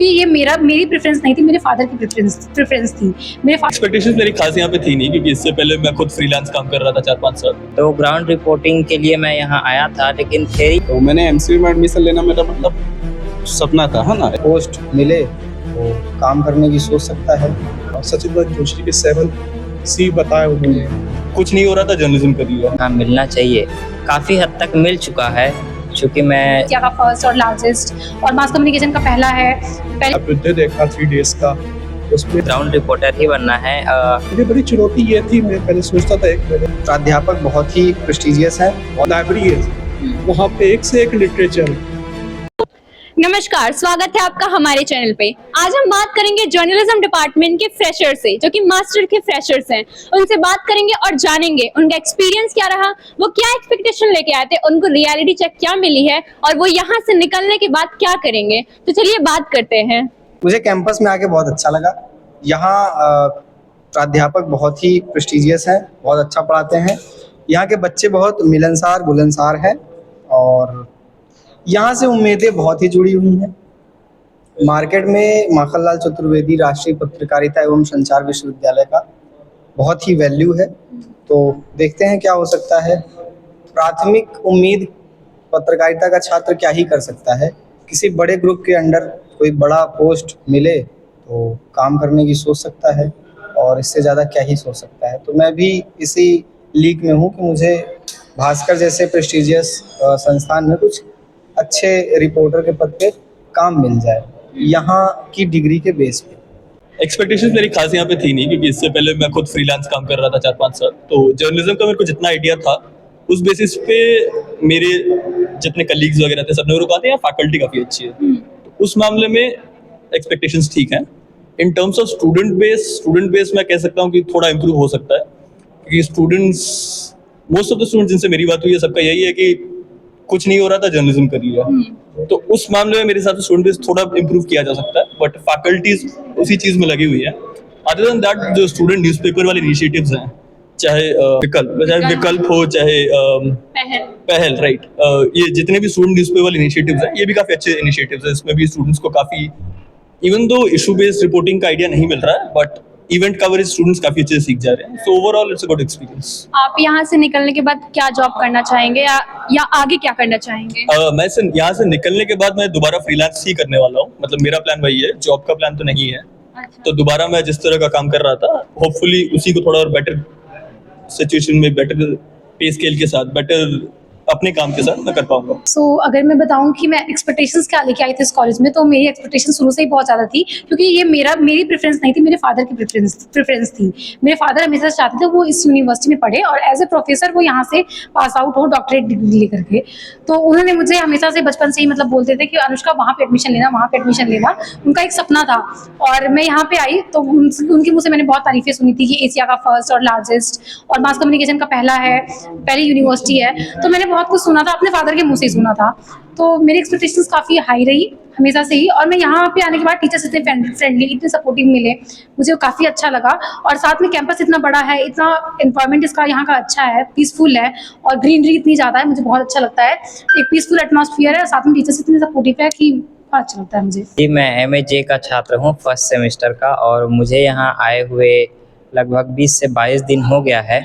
ये मेरी प्रेफरेंस नहीं थी, मेरे फादर की प्रेफरेंस थी। मेरे एक्सपेक्टेशंस मेरी खास यहाँ पे थी नहीं, क्योंकि इससे पहले मैं खुद फ्रीलांस काम कर रहा था 4-5 साल। तो ग्राउंड रिपोर्टिंग के लिए मैं यहाँ आया था, लेकिन थ्योरी तो मैंने एमसीए में एडमिशन लेना मेरा मतलब सपना था, है ना। पोस्ट मिले तो काम करने की सोच सकता है। सचिन भाई जोशी के 7C बताया उन्होंने। कुछ नहीं हो रहा था, जर्नलिज्म कर लिया। यहाँ मिलना चाहिए, काफ़ी हद तक मिल चुका है। चूँकि मैं एशिया का फर्स्ट और लार्जेस्ट और मास कम्युनिकेशन का पहला है। अभ्युदय देखा 3 डेज का, उसमें ग्राउंड रिपोर्टर ही बनना है। मुझे बड़ी चुनौती ये थी, मैं पहले सोचता था एक मैंने प्राध्यापक बहुत ही प्रेस्टिजियस है। लाइब्रेरी है, वहाँ पे एक से एक लिटरेचर है। नमस्कार, स्वागत है आपका हमारे चैनल पे। आज हम बात करेंगे जर्नलिज्म डिपार्टमेंट के फ्रेशर से, जो कि मास्टर के फ्रेशर्स हैं। उनसे बात करेंगे और जानेंगे उनका एक्सपीरियंस क्या रहा, वो क्या एक्सपेक्टेशन लेके आए थे, उनको रियलिटी चेक क्या मिली है और वो यहाँ से निकलने के बाद क्या करेंगे। तो चलिए बात करते हैं। मुझे कैंपस में आके बहुत अच्छा लगा। यहाँ प्राध्यापक बहुत ही प्रेस्टिजियस है, बहुत अच्छा पढ़ाते हैं। यहाँ के बच्चे बहुत मिलनसार बुलंदसार हैं और यहाँ से उम्मीदें बहुत ही जुड़ी हुई हैं। मार्केट में माखनलाल चतुर्वेदी राष्ट्रीय पत्रकारिता एवं संचार विश्वविद्यालय का बहुत ही वैल्यू है, तो देखते हैं क्या हो सकता है। प्राथमिक उम्मीद पत्रकारिता का छात्र क्या ही कर सकता है। किसी बड़े ग्रुप के अंडर कोई बड़ा पोस्ट मिले तो काम करने की सोच सकता है, और इससे ज़्यादा क्या ही सोच सकता है। तो मैं भी इसी लीग में हूँ कि मुझे भास्कर जैसे प्रेस्टिजियस संस्थान में कुछ अच्छे रिपोर्टर के पद पे काम मिल जाए, यहाँ की डिग्री के बेस पे। एक्सपेक्टेशंस मेरी खास यहाँ पे थी नहीं, क्योंकि इससे पहले मैं खुद फ्रीलांस काम कर रहा था 4-5 साल। तो जर्नलिज्म का मेरे को जितना आइडिया था, उस बेसिस पे मेरे जितने कलीग्स वगैरह थे सबने कहा था यार फैकल्टी काफ़ी अच्छी है। तो उस मामले में एक्सपेक्टेशंस ठीक हैं। In terms of student base मैं कह सकता हूँ कि थोड़ा इम्प्रूव हो सकता है, क्योंकि मोस्ट ऑफ द स्टूडेंट्स जिनसे मेरी बात हुई है सबका यही है कि कुछ नहीं हो रहा था, जर्नलिज्म कर लिया। तो उस मामले में मेरे हिसाब से स्टूडेंट बेस थोड़ा इम्प्रूव किया जा सकता है, बट फैकल्टीज उसी चीज में लगी हुई है। अदर देन दैट, जो स्टूडेंट न्यूज़पेपर वाले इनिशिएटिव्स हैं, चाहे विकल्प हो, चाहे पहल, राइट, ये जितने भी स्टूडेंट न्यूज़पेपर वाले इनिशिएटिव्स हैं, ये भी काफी अच्छे इनिशिएटिव्स हैं। इसमें भी स्टूडेंट्स को काफी, even though issue based reporting का आइडिया नहीं मिल रहा है, बट इवेंट कवरेज स्टूडेंट्स काफी अच्छे से सीख जा रहे हैं। So overall it's a good experience. आप यहाँ से निकलने के बाद क्या जॉब करना चाहेंगे या आगे क्या करना चाहेंगे? मैं यहाँ से निकलने के बाद मैं दोबारा फ्रीलांस ही करने वाला हूँ। मतलब मेरा प्लान वही है, जॉब का प्लान तो नहीं है। अच्छा। तो दोबारा मैं जिस तरह का काम कर रहा था, होपफुली उसी को थोड़ा और बेटर सिचुएशन में, बेटर पे स्केल के साथ, बेटर अपने काम के साथ मैं कर पाऊंगा। सो अगर मैं बताऊं कि मैं एक्सपेक्टेशंस क्या लेके आई थी इस कॉलेज में, तो मेरी एक्सपेक्टेशन शुरू से ही बहुत ज़्यादा थी, क्योंकि ये मेरी प्रेफरेंस नहीं थी, मेरे फादर की प्रेफरेंस थी। मेरे फादर हमेशा चाहते थे वो इस यूनिवर्सिटी में पढ़े और एज ए प्रोफेसर वो यहाँ से पास आउट हो डॉक्टरेट डिग्री लेकर के। तो उन्होंने मुझे हमेशा से बचपन से ही मतलब बोलते थे कि अनुष्का वहाँ पे एडमिशन लेना, वहाँ पे एडमिशन लेना। उनका एक सपना था और मैं यहाँ पे आई तो उनकी मुझसे मैंने बहुत तारीफें सुनी थी कि एशिया का फर्स्ट और लार्जेस्ट और मास कम्युनिकेशन का पहली यूनिवर्सिटी है। तो मैंने बहुत कुछ सुना था, अपने फादर के मुंह से ही सुना था। तो मेरी एक्सपेक्टेशंस काफ़ी हाई रही हमेशा से ही, और मैं यहाँ पे आने के बाद टीचर्स इतने फ्रेंडली, इतने सपोर्टिव मिले, मुझे काफ़ी अच्छा लगा। और साथ में कैंपस इतना बड़ा है, इतना एनवायरनमेंट इसका यहाँ का अच्छा है, पीसफुल है और ग्रीनरी इतनी ज़्यादा है, मुझे बहुत अच्छा लगता है। एक पीसफुल एटमॉस्फेयर है और साथ में टीचर्स इतने सपोर्टिव है कि बहुत अच्छा लगता है मुझे। जी, मैं MA का छात्र हूँ, फर्स्ट सेमेस्टर का, और मुझे यहाँ आए हुए लगभग 20 से 22 दिन हो गया है।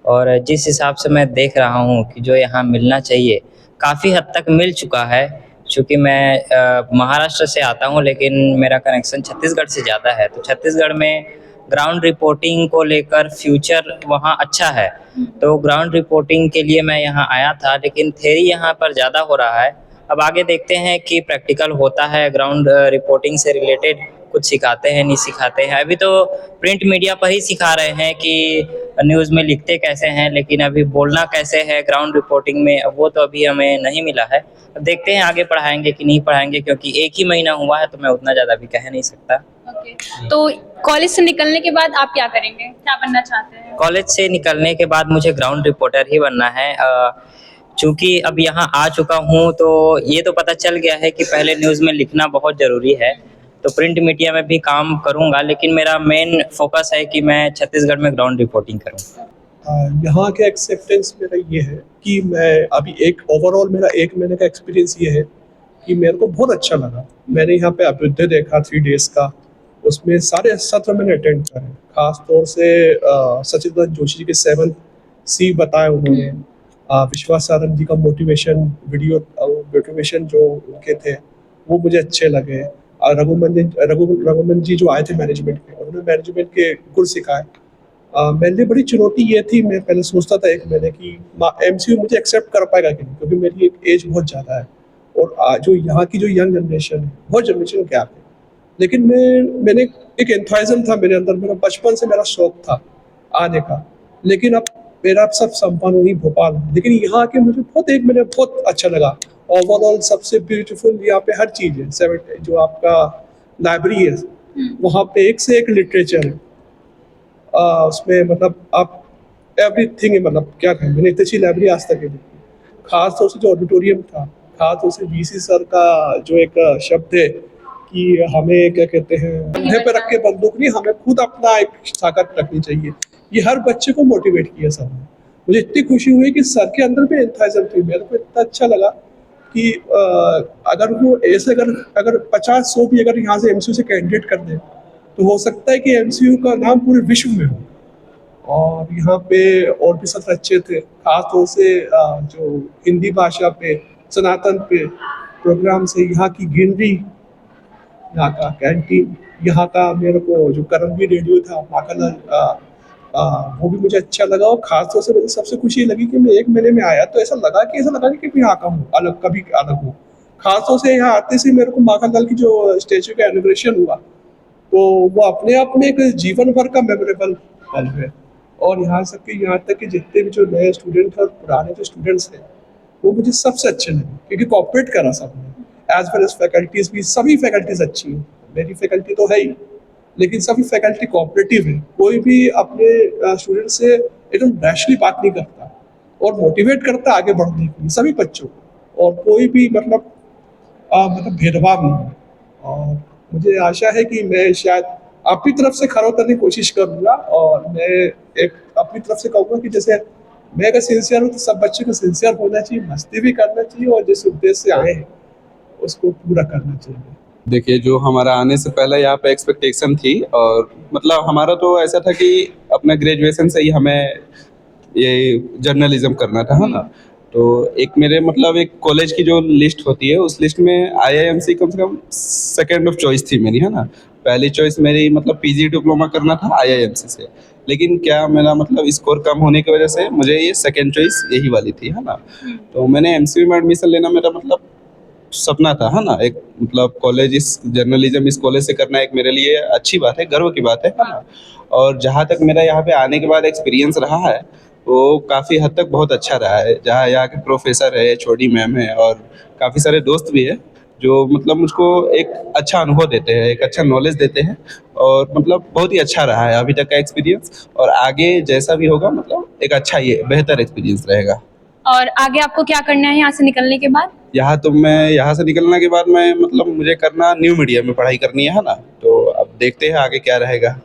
और जिस हिसाब से मैं देख रहा हूँ कि जो यहाँ मिलना चाहिए काफ़ी हद तक मिल चुका है। चूँकि मैं महाराष्ट्र से आता हूँ, लेकिन मेरा कनेक्शन छत्तीसगढ़ से ज़्यादा है। तो छत्तीसगढ़ में ग्राउंड रिपोर्टिंग को लेकर फ्यूचर वहाँ अच्छा है। तो ग्राउंड रिपोर्टिंग के लिए मैं यहाँ आया था, लेकिन थ्योरी यहाँ पर ज़्यादा हो रहा है। अब आगे देखते हैं कि प्रैक्टिकल होता है, ग्राउंड रिपोर्टिंग से रिलेटेड कुछ सिखाते हैं नहीं सिखाते हैं। अभी तो प्रिंट मीडिया पर ही सिखा रहे हैं कि न्यूज़ में लिखते कैसे हैं, लेकिन अभी बोलना कैसे है ग्राउंड रिपोर्टिंग में, वो तो अभी हमें नहीं मिला है। अब देखते हैं आगे पढ़ाएंगे कि नहीं पढ़ाएंगे, क्योंकि एक ही महीना हुआ है तो मैं उतना ज़्यादा भी कह नहीं सकता। ओके, तो कॉलेज से निकलने के बाद आप क्या करेंगे, क्या बनना चाहते हैं? कॉलेज से निकलने के बाद मुझे ग्राउंड रिपोर्टर ही बनना है। चूँकि अब यहाँ आ चुका हूँ तो ये तो पता चल गया है कि पहले न्यूज़ में लिखना बहुत ज़रूरी है। तो प्रिंट मीडिया में भी काम करूँगा, लेकिन मेरा मेन फोकस है कि मैं छत्तीसगढ़ में ग्राउंड रिपोर्टिंग करूँ। यहाँ के एक्सेप्टेंस मेरा ये है कि मैं अभी एक ओवरऑल मेरा 1 महीने का एक्सपीरियंस ये है कि मेरे को बहुत अच्छा लगा। मैंने यहाँ पे अभ्युदय देखा 3 डेज का, उसमें सारे सत्र मैंने अटेंड करे। खास तौर से सचिदानंद जोशी जी के 7 C बताए उन्होंने। विश्वास सारंग जी का मोटिवेशन जो उनके थे वो मुझे अच्छे लगे। रघुमन जी जो आए थे मैनेजमेंट के, उन्होंने मैनेजमेंट के गुर सिखाए। मेरे लिए बड़ी चुनौती ये थी, मैं पहले सोचता था एक महीने की MCU मुझे एक्सेप्ट कर पाएगा कि नहीं, क्योंकि मेरी एक एज बहुत ज़्यादा है और जो यहाँ की जो यंग जनरेशन है बहुत जनरेशन गैप है। लेकिन मैंने एक एंथुसियाज्म था मेरे अंदर, मेरा बचपन से मेरा शौक था आने का। लेकिन अब मेरा सब संपन्न हुई भोपाल, लेकिन यहाँ आके मुझे मैंने बहुत अच्छा लगा। ओवरऑल सबसे ब्यूटीफुल यहाँ पे हर चीज़ है। जो आपका लाइब्रेरी है वहाँ पे एक से एक लिटरेचर है। उसमें मतलब आप एवरीथिंग है, मतलब क्या कहें, मैंने इतनी अच्छी लाइब्रेरी आज तक नहीं देखी। खास तौर से जो ऑडिटोरियम था, खास तौर से VC सर का जो एक शब्द है कि हमें क्या कहते हैं, कंधे पे रख के बंदूक नहीं, हमें खुद अपना एक ताकत रखनी चाहिए। ये हर बच्चे को मोटिवेट किया सर ने। मुझे इतनी खुशी हुई कि सर के अंदर भी एंथुसियाज्म थी। मेरे को इतना अच्छा लगा कि अगर वो ऐसे अगर 50-100 भी अगर यहाँ से MCU से कैंडिडेट कर दे तो हो सकता है कि MCU का नाम पूरे विश्व में हो। और यहाँ पे और भी सत्र अच्छे थे, खास तौर से जो हिंदी भाषा पे, सनातन पे प्रोग्राम से, यहाँ की गिनरी, यहाँ का कैंटीन, यहाँ का मेरे को जो करमवीर रेडियो था माखनलाल, वो भी मुझे अच्छा लगा। और खास तौर से मुझे सबसे खुशी लगी कि मैं 1 महीने में आया तो ऐसा लगा कि मैं यहाँ का हूँ, कभी अलग हूँ। खास तौर से यहाँ आते से मेरे को माखनलाल की जो स्टेचू का इनॉग्रेशन हुआ तो वो अपने आप में एक जीवन भर का मेमोरेबल पल है। और यहाँ तक कि जितने भी जो नए स्टूडेंट हैं और पुराने जो स्टूडेंट्स हैं वो मुझे सबसे अच्छे लगे, क्योंकि कोऑपरेट करा सबने। एज वेल एज फैकल्टीज भी, सभी फैकल्टीज अच्छी हैं। मेरी फैकल्टी तो है ही, लेकिन सभी फैकल्टी कोऑपरेटिव है। कोई भी अपने स्टूडेंट से एकदम रैशली बात नहीं करता और मोटिवेट करता आगे बढ़ने के लिए सभी बच्चों को, और कोई भी मतलब भेदभाव नहीं है। और मुझे आशा है कि मैं शायद अपनी तरफ से खरा उतरने की कोशिश करूँगा, और मैं एक अपनी तरफ से कहूँगा कि जैसे मैं अगर सिंसियर हूँ तो सब बच्चे को सिंसियर होना चाहिए, मस्ती भी करना चाहिए, और जिस उद्देश्य से आए हैं उसको पूरा करना चाहिए। देखिए, जो हमारा आने से पहले यहाँ पे एक्सपेक्टेशन थी, और मतलब हमारा तो ऐसा था कि अपना ग्रेजुएशन से ही हमें ये जर्नलिज्म करना था, है ना। तो एक मेरे मतलब एक कॉलेज की जो लिस्ट होती है उस लिस्ट में IIMC कम से कम सेकेंड ऑफ चॉइस थी मेरी, है ना। पहली चॉइस मेरी मतलब PG डिप्लोमा करना था IIMC से, लेकिन क्या मेरा मतलब स्कोर कम होने की वजह से मुझे ये सेकेंड चॉइस यही वाली थी, है ना। तो मैंने MCU में एडमिशन लेना मेरा मतलब सपना था, है ना। एक मतलब कॉलेज, इस जर्नलिज्म इस कॉलेज से करना एक मेरे लिए अच्छी बात है, गर्व की बात है ना। और जहाँ तक मेरा यहाँ पे आने के बाद एक्सपीरियंस रहा है वो काफ़ी हद तक बहुत अच्छा रहा है। जहाँ यहाँ के प्रोफेसर है, छोटी मैम है, और काफ़ी सारे दोस्त भी है जो मतलब मुझको एक अच्छा अनुभव देते हैं, एक अच्छा नॉलेज देते हैं, और मतलब बहुत ही अच्छा रहा है अभी तक का एक्सपीरियंस। और आगे जैसा भी होगा मतलब एक अच्छा, ये बेहतर एक्सपीरियंस रहेगा। और आगे आपको क्या करना है यहाँ से निकलने के बाद? यहाँ से निकलने के बाद मैं मतलब मुझे करना न्यू मीडिया में पढ़ाई करनी है ना। तो अब देखते हैं आगे क्या रहेगा।